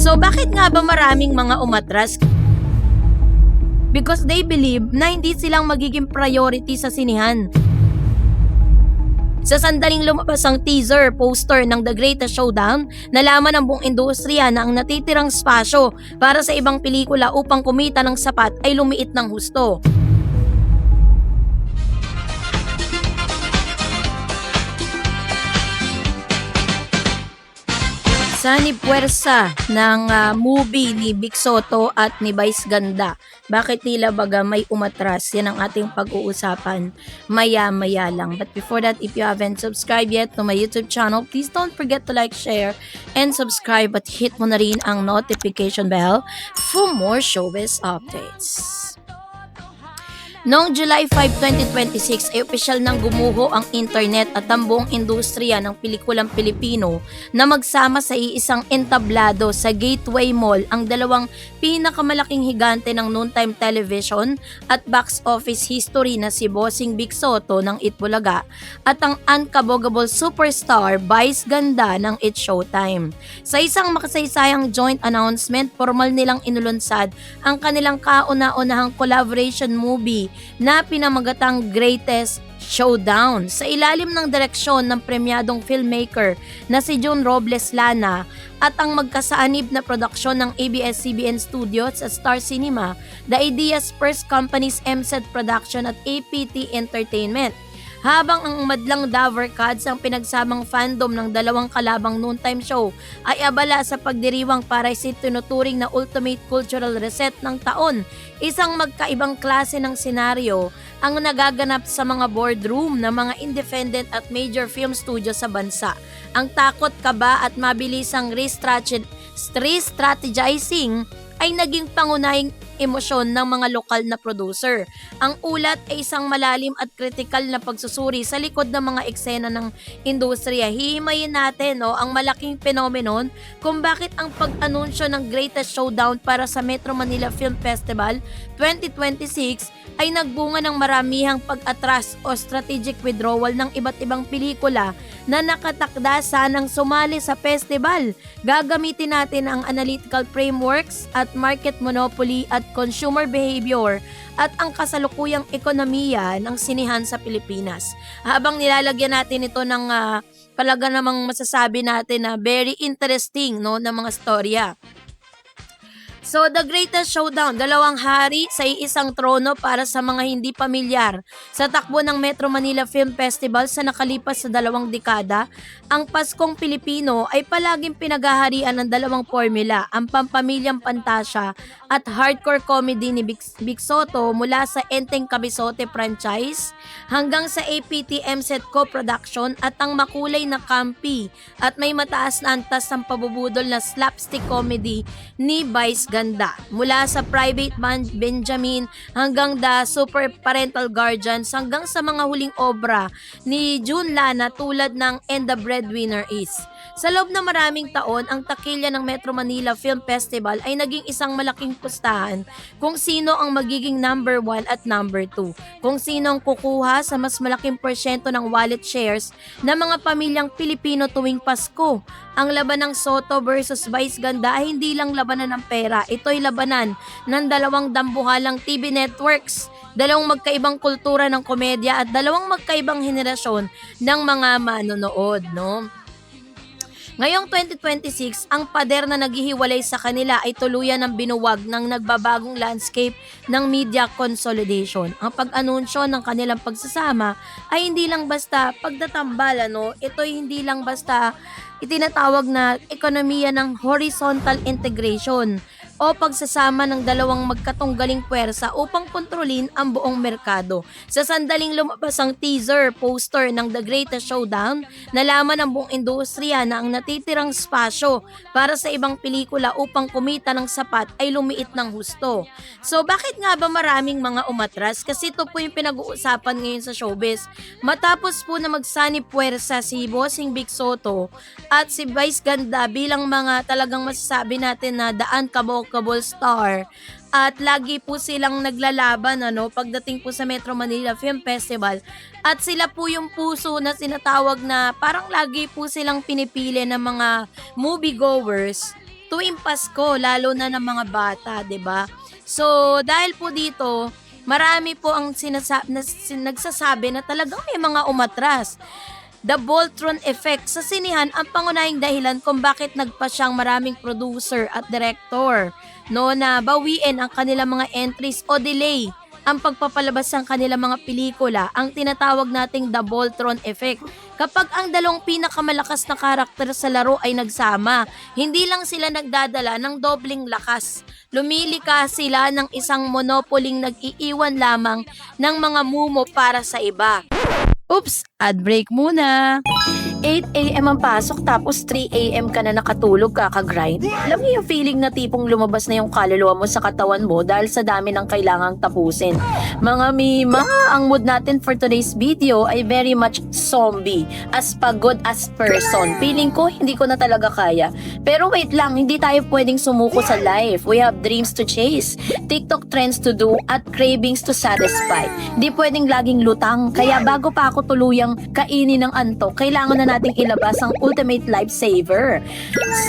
So bakit nga ba maraming mga umatras? Because they believe na hindi silang magiging priority sa sinihan. Sa sandaling lumabas ang teaser poster ng The Greatest Showdown, nalaman ng buong industriya na ang natitirang spasyo para sa ibang pelikula upang kumita ng sapat ay lumiit ng husto. Sani puwersa ng movie ni Vic Soto at ni Vice Ganda. Bakit tila baga may umatras? Yan ang ating pag-uusapan maya-maya lang. But before that, if you haven't subscribed yet to my YouTube channel, please don't forget to like, share, and subscribe at hit mo na rin ang notification bell for more showbiz updates. Noong July 5, 2026 ay opisyal nang gumuho ang internet at ang buong industriya ng pelikulang Pilipino na magsama sa iisang entablado sa Gateway Mall ang dalawang pinakamalaking higante ng noontime television at box office history na si Bossing Vic Soto ng Itbulaga at ang unkabogable superstar Vice Ganda ng It's Showtime. Sa isang makasaysayang joint announcement, formal nilang inulunsad ang kanilang kauna-unahang collaboration movie na pinamagatang Greatest Showdown sa ilalim ng direksyon ng premyadong filmmaker na si June Robles Lana at ang magkasaanib na produksyon ng ABS-CBN Studios at Star Cinema, The Ideas First Companies MZ Production at APT Entertainment. Habang ang madlang Davercads ang pinagsamang fandom ng dalawang kalabang noontime show ay abala sa pagdiriwang para sa tinuturing na ultimate cultural reset ng taon, isang magkaibang klase ng senaryo ang nagaganap sa mga boardroom ng mga independent at major film studio sa bansa. Ang takot, kaba at mabilisang re-strategizing ay naging pangunahing emosyon ng mga lokal na producer. Ang ulat ay isang malalim at kritikal na pagsusuri sa likod ng mga eksena ng industriya. Hihimayin natin ang malaking phenomenon kung bakit ang pag-anunsyo ng Greatest Showdown para sa Metro Manila Film Festival 2026 ay nagbunga ng maramihang pag-atras o strategic withdrawal ng iba't ibang pelikula na nakatakda sanang sumali sa festival. Gagamitin natin ang analytical frameworks at market monopoly at consumer behavior at ang kasalukuyang ekonomiya ng sinihan sa Pilipinas. Habang nilalagyan natin ito ng talaga namang masasabi natin na very interesting ng mga storya. So, The Greatest Showdown, dalawang hari sa iisang trono para sa mga hindi pamilyar. Sa takbo ng Metro Manila Film Festival sa nakalipas sa 2 dekada, ang Paskong Pilipino ay palaging pinaghaharian ng dalawang formula, ang pampamilyang pantasya at hardcore comedy ni Vic Soto mula sa Enteng Kabisote franchise hanggang sa APT MZ co-production at ang makulay na campy at may mataas na antas ng pabubudol na slapstick comedy ni Vice Ganda. Mula sa Private Benjamin hanggang The Super Parental Guardians hanggang sa mga huling obra ni June Lana tulad ng And the Breadwinner Is. Sa loob ng maraming taon, ang takilya ng Metro Manila Film Festival ay naging isang malaking pustahan kung sino ang magiging number 1 at number 2. Kung sino ang kukuha sa mas malaking porsyento ng wallet shares ng mga pamilyang Pilipino tuwing Pasko. Ang laban ng Soto versus Vice Ganda ay hindi lang labanan ng pera, ito'y labanan ng dalawang dambuhalang TV networks, dalawang magkaibang kultura ng komedya at dalawang magkaibang henerasyon ng mga manonood, Ngayong 2026, ang pader na naghihiwalay sa kanila ay tuluyan ng binuwag ng nagbabagong landscape ng media consolidation. Ang pag-anunsyo ng kanilang pagsasama ay hindi lang basta pagtatambal, Ito'y hindi lang basta itinatawag na ekonomiya ng horizontal integration o pagsasama ng dalawang magkatunggaling puwersa upang kontrolin ang buong merkado. Sa sandaling lumabas ang teaser poster ng The Greatest Showdown, nalaman ng buong industriya na ang natitirang spasyo para sa ibang pelikula upang kumita ng sapat ay lumiit ng husto. So bakit nga ba maraming mga umatras? Kasi ito po yung pinag-uusapan ngayon sa showbiz. Matapos po na magsanib puwersa si Bossing Vic Soto at si Vice Ganda bilang mga talagang masasabi natin na daan kabokable star at lagi po silang naglalaban pagdating po sa Metro Manila Film Festival at sila po yung puso na sinatawag na parang lagi po silang pinipili ng mga moviegoers tuwing Pasko lalo na ng mga bata, 'di ba? So, dahil po dito, marami po ang nagsasabi na talagang may mga umatras. The Voltron effect sa sinihan ang pangunahing dahilan kung bakit nagpasyang maraming producer at director no na bawiin ang kanilang mga entries o delay ang pagpapalabas ng kanilang mga pelikula, ang tinatawag nating the Voltron effect. Kapag ang dalawang pinakamalakas na karakter sa laro ay nagsama, hindi lang sila nagdadala ng dobling lakas. Lumilika sila ng isang monopoling nag-iiwan lamang ng mga mumo para sa iba. Oops, ad break muna. 8 AM ang pasok tapos 3 AM ka na nakatulog kakagrind. Alam mo yung feeling na tipong lumabas na yung kaluluwa mo sa katawan mo dahil sa dami ng kailangang tapusin. Mga mima, ang mood natin for today's video ay very much zombie. As pagod as person. Feeling ko hindi ko na talaga kaya. Pero wait lang, hindi tayo pwedeng sumuko sa life. We have dreams to chase, TikTok trends to do, at cravings to satisfy. Hindi pwedeng laging lutang. Kaya bago pa ako tuluyang kainin ng antok, kailangan na nating ilabas ang ultimate lifesaver.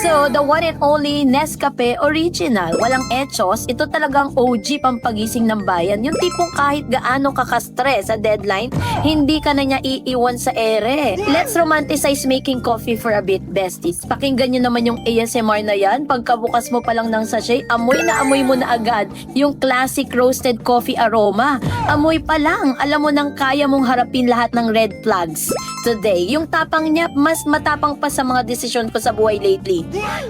So, the one and only Nescafe Original. Walang etchos, ito talagang OG pampagising ng bayan. Yung tipong kahit gaano kakastres sa deadline, hindi ka na niya iiwan sa ere. Let's romanticize making coffee for a bit, besties. Pakinggan nyo naman yung ASMR na yan. Pagkabukas mo pa lang ng sachet, amoy na amoy mo na agad yung classic roasted coffee aroma. Amoy pa lang, alam mo nang kaya mong harapin lahat ng red flags. Today, yung tapang niya mas matapang pa sa mga desisyon ko sa buhay lately.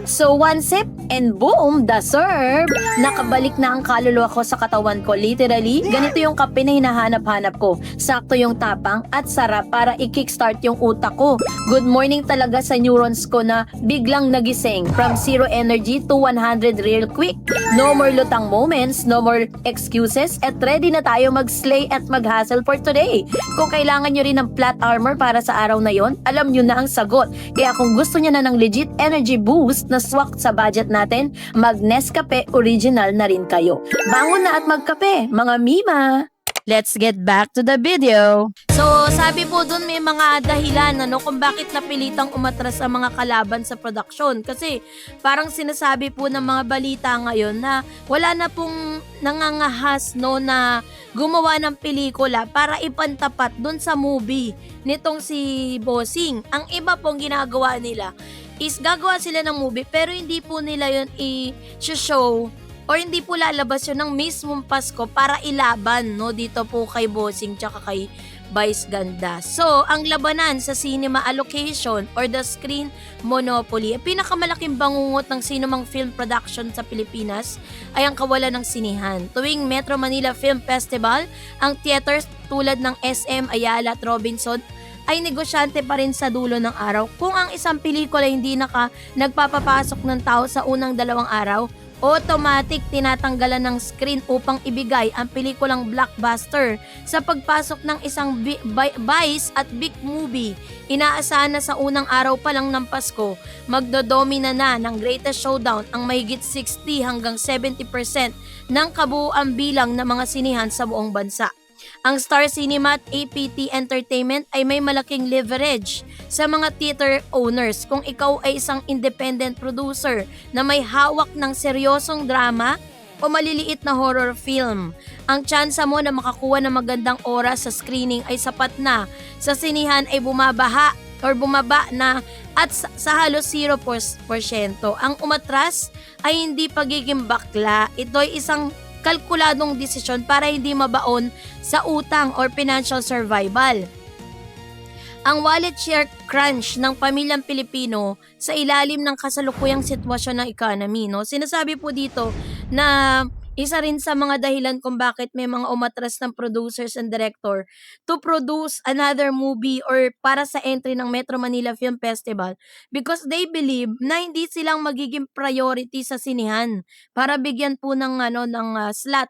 So, one sip and boom, the serve. Nakabalik na ang kaluluwa ko sa katawan ko. Literally, ganito yung kape na hinahanap-hanap ko. Sakto yung tapang at sarap para i-kickstart yung utak ko. Good morning talaga sa neurons ko na biglang nagising. From zero energy to 100 real quick. No more lutang moments, no more excuses, at ready na tayo mag-slay at mag-hustle for today. Kung kailangan nyo rin ng flat armor para sa araw na yon, alam nyo na ang sagot. Kaya kung gusto nyo na ng legit energy boost na swak sa budget natin, mag-Nescafe Original na rin kayo. Bangon na at magkape, mga mima! Let's get back to the video. So, sabi po dun may mga dahilan kung bakit napilitang umatras ang mga kalaban sa production. Kasi parang sinasabi po ng mga balita ngayon na wala na pong nangangahas na gumawa ng pelikula para ipantapat dun sa movie nitong si Bossing. Ang iba pong ginagawa nila is gagawa sila ng movie pero hindi po nila yun i-show or hindi po lalabas yun ng mismong Pasko para ilaban dito po kay Bossing tsaka kay Vice Ganda. So, ang labanan sa cinema allocation or the screen monopoly, ang pinakamalaking bangungot ng sinumang film production sa Pilipinas ay ang kawalan ng sinihan. Tuwing Metro Manila Film Festival, ang theaters tulad ng SM, Ayala at Robinson ay negosyante pa rin sa dulo ng araw. Kung ang isang pelikula hindi nagpapapasok ng tao sa unang 2 araw, automatic tinatanggalan ng screen upang ibigay ang pelikulang blockbuster sa pagpasok ng isang Vice at big movie. Inaasahan na sa unang araw pa lang ng Pasko, magdodomina na ng Greatest Showdown ang mahigit 60 hanggang 70% ng kabuuan bilang ng mga sinihan sa buong bansa. Ang Star Cinema at APT Entertainment ay may malaking leverage sa mga theater owners kung ikaw ay isang independent producer na may hawak ng seryosong drama o maliliit na horror film. Ang tsansa mo na makakuha ng magandang oras sa screening ay sapat na. Sa sinihan ay bumaba na at sa halos 0%. Ang umatras ay hindi pagiging bakla. Ito ay isang kalkuladong desisyon para hindi mabaon sa utang or financial survival. Ang wallet share crunch ng pamilyang Pilipino sa ilalim ng kasalukuyang sitwasyon ng economy. Sinasabi po dito na isa rin sa mga dahilan kung bakit may mga umatras ng producers and director to produce another movie or para sa entry ng Metro Manila Film Festival because they believe na hindi silang magiging priority sa sinihan para bigyan po ng slot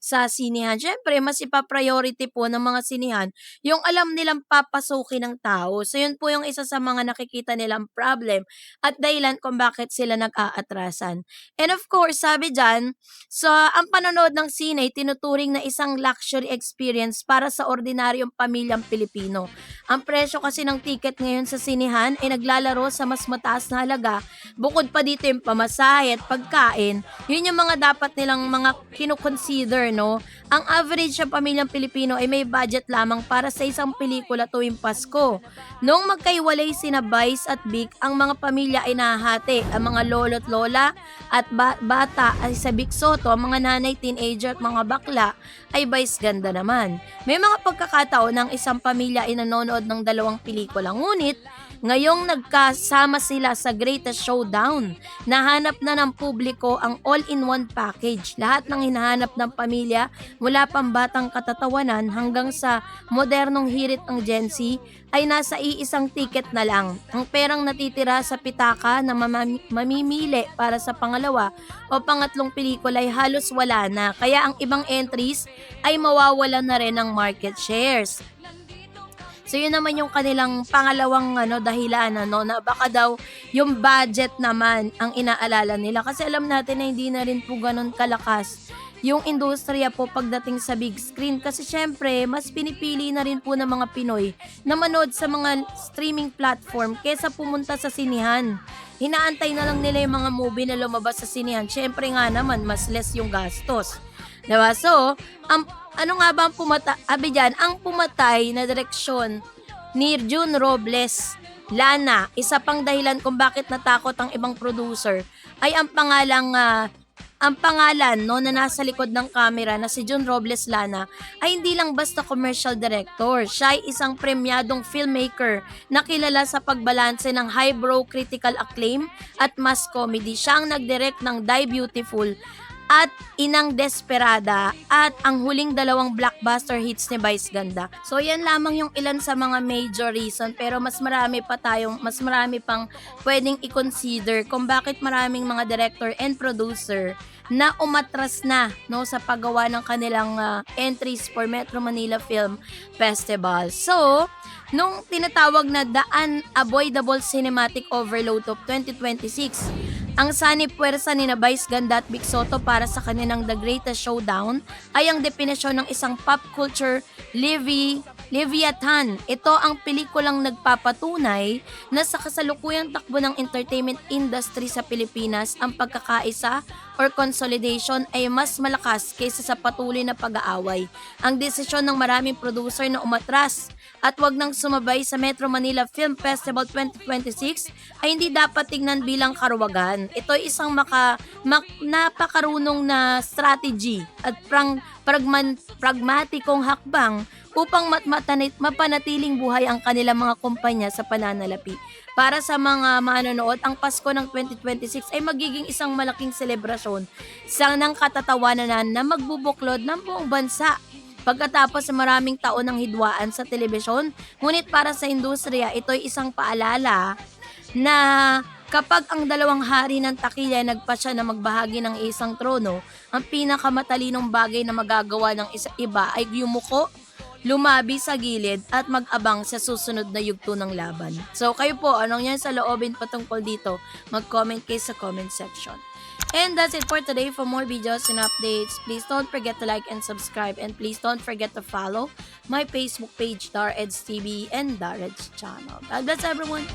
sa sinihan. Syempre, mas ipa-priority po ng mga sinihan yung alam nilang papasukin ng tao. So yun po yung isa sa mga nakikita nilang problem at dahilan kung bakit sila nag-aatrasan. And of course, sabi dyan, so So, ang panonood ng sine ay tinuturing na isang luxury experience para sa ordinaryong pamilyang Pilipino. Ang presyo kasi ng ticket ngayon sa sinehan ay naglalaro sa mas mataas na halaga. Bukod pa dito yung pamasahe at pagkain, yun yung mga dapat nilang mga kinoconsider, no? Ang average sa pamilyang Pilipino ay may budget lamang para sa isang pelikula tuwing Pasko. Noong magkaiwalay sina Vice at Vic, ang mga pamilya ay nahahati. Ang mga lolo't lola at bata ay sa Vic Soto, ang mga nanay, teenager at mga bakla ay Vice Ganda naman. May mga pagkakataon ng isang pamilya ay nanonood ng dalawang pelikula. Ngunit, ngayong nagkasama sila sa Greatest Showdown, nahanap na ng publiko ang all-in-one package. Lahat ng hinahanap ng pamilya, mula pambatang katatawanan hanggang sa modernong hirit ng Gen Z, ay nasa iisang ticket na lang. Ang perang natitira sa pitaka na mamimili para sa pangalawa o pangatlong pelikula ay halos wala na. Kaya ang ibang entries ay mawawalan na rin ng market shares. So yun naman yung kanilang pangalawang dahilan na baka daw yung budget naman ang inaalala nila, kasi alam natin na hindi na rin po ganun kalakas yung industriya po pagdating sa big screen, kasi syempre mas pinipili na rin po ng mga Pinoy na manood sa mga streaming platform kesa pumunta sa sinihan. Hinaantay na lang nila yung mga movie na lumabas sa sinihan. Syempre nga naman mas less yung gastos. Diba? So, ano nga ba ang pumatay na direksyon ni June Robles Lana, isa pang dahilan kung bakit natakot ang ibang producer ay ang pangalan na nasa likod ng camera na si June Robles Lana ay hindi lang basta commercial director. Siya ay isang premyadong filmmaker na kilala sa pagbalanse ng highbrow critical acclaim at mass comedy. Siya ang nagdirect ng Die Beautiful at Inang Desperada at ang huling dalawang blockbuster hits ni Vice Ganda. So yan lamang yung ilan sa mga major reason, pero mas marami pang pwedeng i-consider kung bakit maraming mga director and producer na umatras na sa paggawa ng kanilang entries for Metro Manila Film Festival. So, nung tinatawag na The Unavoidable Cinematic Overload of 2026, ang sanib puwersa ni Vice Ganda at Vic Soto para sa kanilang The Greatest Showdown ay ang definisyon ng isang pop culture Leviathan. Ito ang pelikulang nagpapatunay na sa kasalukuyang takbo ng entertainment industry sa Pilipinas, ang pagkakaisa or consolidation ay mas malakas kaysa sa patuloy na pag-aaway. Ang desisyon ng maraming producer na umatras at wag nang sumabay sa Metro Manila Film Festival 2026 ay hindi dapat tingnan bilang karuwagan. Ito ay isang napakarunong na strategy at pragmatikong hakbang upang mapanatiling buhay ang kanilang mga kumpanya sa pananalapi. Para sa mga manonood, ang Pasko ng 2026 ay magiging isang malaking selebrasyon ng katatawanan na magbubuklod ng buong bansa. Pagkatapos sa maraming taon ng hidwaan sa telebisyon, ngunit para sa industriya, ito ay isang paalala na kapag ang dalawang hari ng takilya ay nagpasya na magbahagi ng isang trono, ang pinakamatalinong bagay na magagawa ng iba ay yumuko, lumabi sa gilid at mag-abang sa susunod na yugto ng laban. So kayo po, anong yan sa loobin patungkol dito? Mag-comment kayo sa comment section. And that's it for today. For more videos and updates, please don't forget to like and subscribe, and please don't forget to follow my Facebook page, DarEds TV and DarEds channel. God bless everyone!